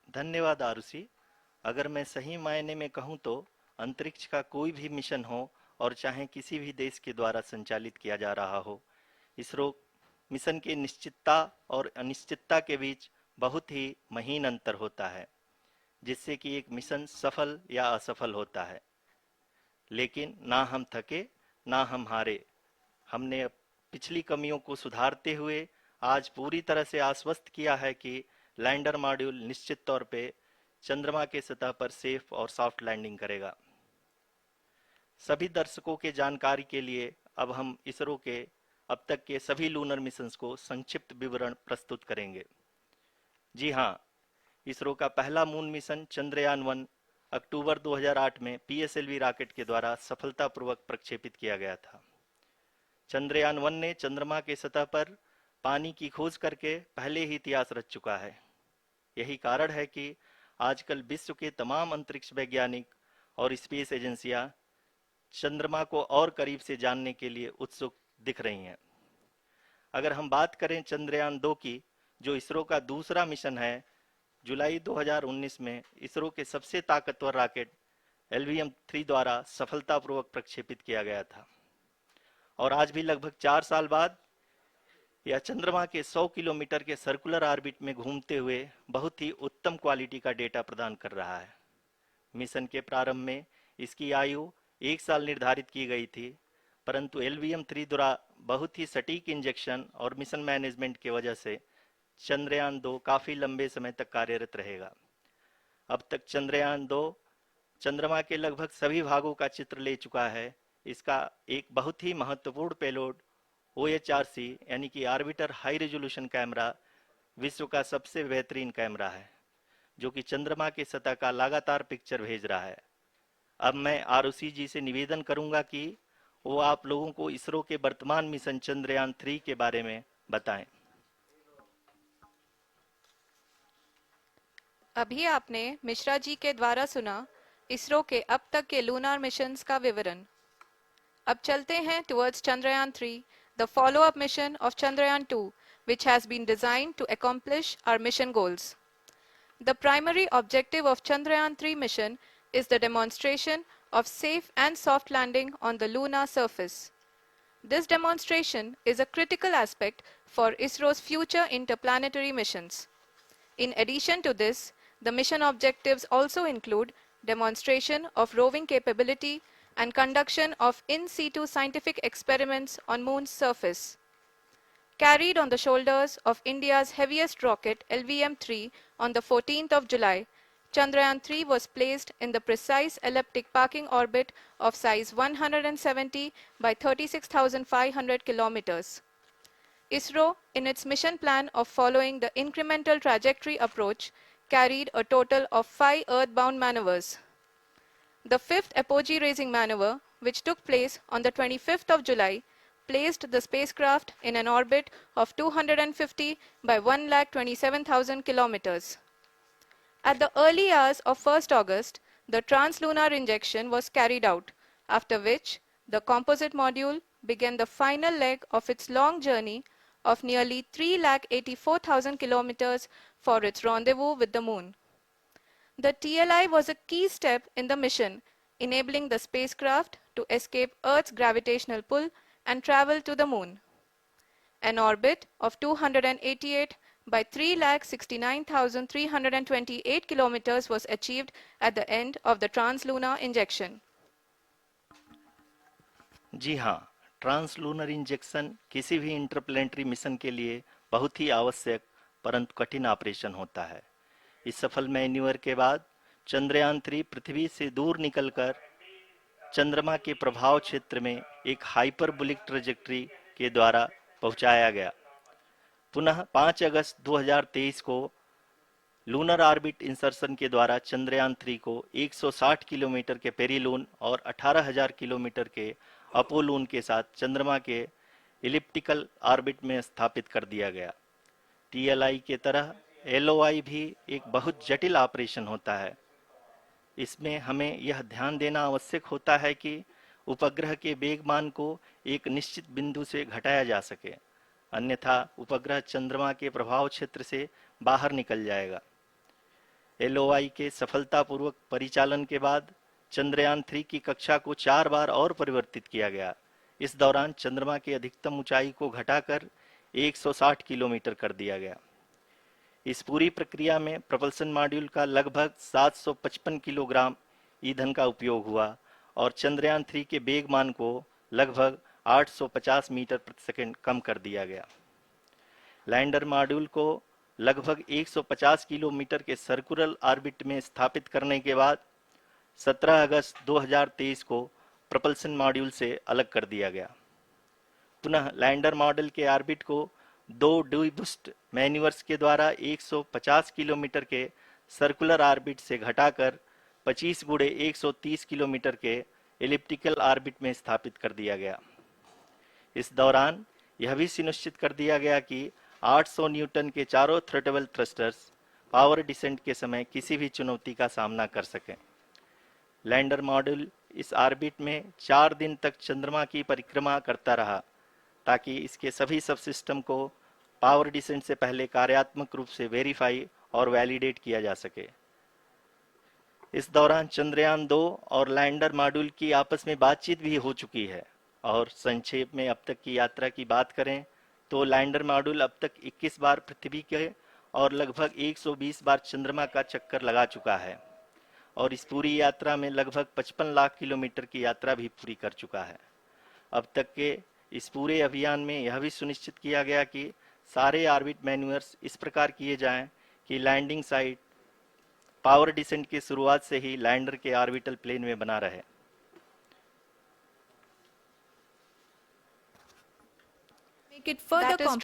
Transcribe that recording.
धन्यवाद आरुषि। अगर मैं सही मायने में कहूँ तो अंतरिक्ष का कोई भी मिशन हो और चाहे किसी भी देश के द्वारा संचालित किया जा रहा हो, इसरो मिशन की निश्चितता और अनिश्चितता के बीच बहुत ही महीन अंतर होता है, जिससे कि एक मिशन सफल या असफल होता है। लेकिन ना हम थके, ना हम हारे। हमने पिछली कमियों को सुधारते हुए आज पूरी तरह से आश्वस्त किया है कि लैंडर मॉड्यूल निश्चित तौर पे चंद्रमा के सतह पर सेफ और सॉफ्ट लैंडिंग करेगा। सभी दर्शकों के जानकारी के लिए अब हम इसरो के अब तक के सभी लूनर मिशंस को संक्षिप्त विवरण प्रस्तुत करेंगे। जी हाँ, इसरो का पहला मून मिशन चंद्रयान 1 अक्टूबर 2008 में पीएसएलवी रॉकेट के द्वारा सफलतापूर्वक प्रक्षेपित किया गया था। चंद्रयान 1 ने चंद्रमा के सतह पर पानी की खोज करके पहले ही इतिहास रच चुका है। यही कारण है कि आजकल विश्व के तमाम अंतरिक्ष वैज्ञानिक और स्पेस एजेंसियां चंद्रमा को और करीब से जानने के लिए उत्सुक दिख रही हैं। अगर हम बात करें चंद्रयान 2 की, जो इसरो का दूसरा मिशन है, जुलाई 2019 में इसरो के सबसे ताकतवर रॉकेट LVM-3 द्वारा सफलतापूर्वक प्रक्षेपित किया गया था। और आज भी लगभग 4 साल बाद यह चंद्रमा के 100 किलोमीटर के सर्कुलर ऑर्बिट में घूमते हुए बहुत ही उत्तम क्वालिटी का डेटा प्रदान कर रहा है। मिशन के प्रारंभ में इसकी आयु 1 साल निर्धारित की गई थी, परंतु LVM-3 द्वारा बहुत ही सटीक इंजेक्शन और मिशन मैनेजमेंट की वजह से चंद्रयान 2 काफी लंबे समय तक कार्यरत रहेगा। अब तक चंद्रयान 2 चंद्रमा के लगभग सभी भागों का चित्र ले चुका है। इसका एक बहुत ही महत्वपूर्ण पेलोड OHRC यानी कि ऑर्बिटर हाई रेजोल्यूशन कैमरा विश्व का सबसे बेहतरीन कैमरा है, जो कि चंद्रमा की सतह का लगातार पिक्चर भेज रहा है। अब मैं आरुषि जी से निवेदन करूंगा कि वो आप लोगों को इसरो के वर्तमान मिशन चंद्रयान 3 के बारे में बताएं। अभी आपने मिश्रा जी के द्वारा सुना इसरो के अब तक के लूनार मिशंस का विवरण। अब चलते हैं towards Chandrayaan-3, the follow-up mission of Chandrayaan-2, which has been designed to accomplish our mission goals. The primary objective of Chandrayaan-3 mission is the demonstration of safe and soft landing on the lunar surface. This demonstration is a critical aspect for ISRO's future interplanetary missions. In addition to this, the mission objectives also include demonstration of roving capability and conduction of in situ scientific experiments on Moon's surface. Carried on the shoulders of India's heaviest rocket LVM-3 on the 14th of July, Chandrayaan-3 was placed in the precise elliptic parking orbit of size 170 by 36,500 kilometers. ISRO, in its mission plan of following the incremental trajectory approach, carried a total of 5 earthbound maneuvers. The fifth apogee raising maneuver, which took place on the 25th of July, placed the spacecraft in an orbit of 250 by 1,27,000 kilometers. At the early hours of 1st August, the translunar injection was carried out, after which the composite module began the final leg of its long journey of nearly 3,84,000 kilometers for its rendezvous with the Moon. The TLI was a key step in the mission, enabling the spacecraft to escape Earth's gravitational pull and travel to the Moon. An orbit of 288 by 3,69,328 kilometers was achieved at the end of the translunar injection. जी हाँ, translunar injection किसी भी interplanetary mission के लिए बहुत ही आवश्यक परंतु कठिन operation होता है। इस सफल मैन्यूवर के बाद चंद्रयान 3 पृथ्वी से दूर निकलकर चंद्रमा के प्रभाव क्षेत्र में एक हाइपरबोलिक ट्रेजेक्ट्री के द्वारा पहुंचाया गया। पुनः 5 अगस्त 2023 को लूनर ऑर्बिट इंसर्शन के द्वारा चंद्रयान 3 को 160 किलोमीटर के पेरीलून और 18,000 किलोमीटर के अपोलून के साथ चंद्रमा के इलिप्टिकल ऑर्बिट में स्थापित कर दिया गया। TLI के तरह LOI भी एक बहुत जटिल ऑपरेशन होता है। इसमें हमें यह ध्यान देना आवश्यक होता है कि उपग्रह के वेगमान को एक निश्चित बिंदु से घटाया जा सके, अन्यथा उपग्रह चंद्रमा के प्रभाव क्षेत्र से बाहर निकल जाएगा। LOI के सफलतापूर्वक परिचालन के बाद चंद्रयान 3 की कक्षा को 4 बार और परिवर्तित किया गया। इस दौरान चंद्रमा की अधिकतम ऊंचाई को घटाकर 160 किलोमीटर कर दिया गया। इस पूरी प्रक्रिया में propulsion मॉड्यूल का लगभग 755 किलोग्राम ईंधन का उपयोग हुआ और चंद्रयान 3 के वेग मान को लगभग 850 मीटर प्रति सेकंड कम कर दिया गया। लैंडर मॉड्यूल को लगभग 150 किलोमीटर के सर्कुलर ऑर्बिट में स्थापित करने के बाद 17 अगस्त 2023 को propulsion मॉड्यूल से अलग कर दिया गया। पुनः लैंडर मॉडल के ऑर्बिट को 2 डीबूस्ट मैन्यूवर्स के द्वारा 150 किलोमीटर के सर्कुलर ऑर्बिट से घटाकर 25 गुणे 130 किलोमीटर के एलिप्टिकल ऑर्बिट में स्थापित कर दिया गया। इस दौरान यह भी सुनिश्चित कर दिया गया कि 800 न्यूटन के चारों थ्रोटल थ्रस्टर्स पावर डिसेंट के समय किसी भी चुनौती का सामना कर सकें। लैंडर मॉड्यूल इस ऑर्बिट में 4 दिन तक चंद्रमा की परिक्रमा करता रहा ताकि इसके सभी सब सिस्टम को पावर डिसेंट से पहले कार्यात्मक रूप से वेरीफाई और वैलिडेट किया जा सके। इस दौरान चंद्रयान 2 और लैंडर मॉड्यूल की आपस में बातचीत भी हो चुकी है। और संक्षेप में अब तक की यात्रा की बात करें तो लैंडर मॉड्यूल अब तक 21 बार पृथ्वी के और लगभग 120 बार चंद्रमा का चक्कर लगा चुका है और इस पूरी यात्रा में लगभग 55 लाख किलोमीटर की यात्रा भी पूरी कर चुका है। अब तक के इस पूरे अभियान में यह भी सुनिश्चित किया गया कि सारे ऑर्बिट मैन्यूअर्स इस प्रकार किए जाएं कि लैंडिंग साइट पावर डिसेंट की शुरुआत से ही लैंडर के ऑर्बिटल प्लेन में बना रहे। Make it further That is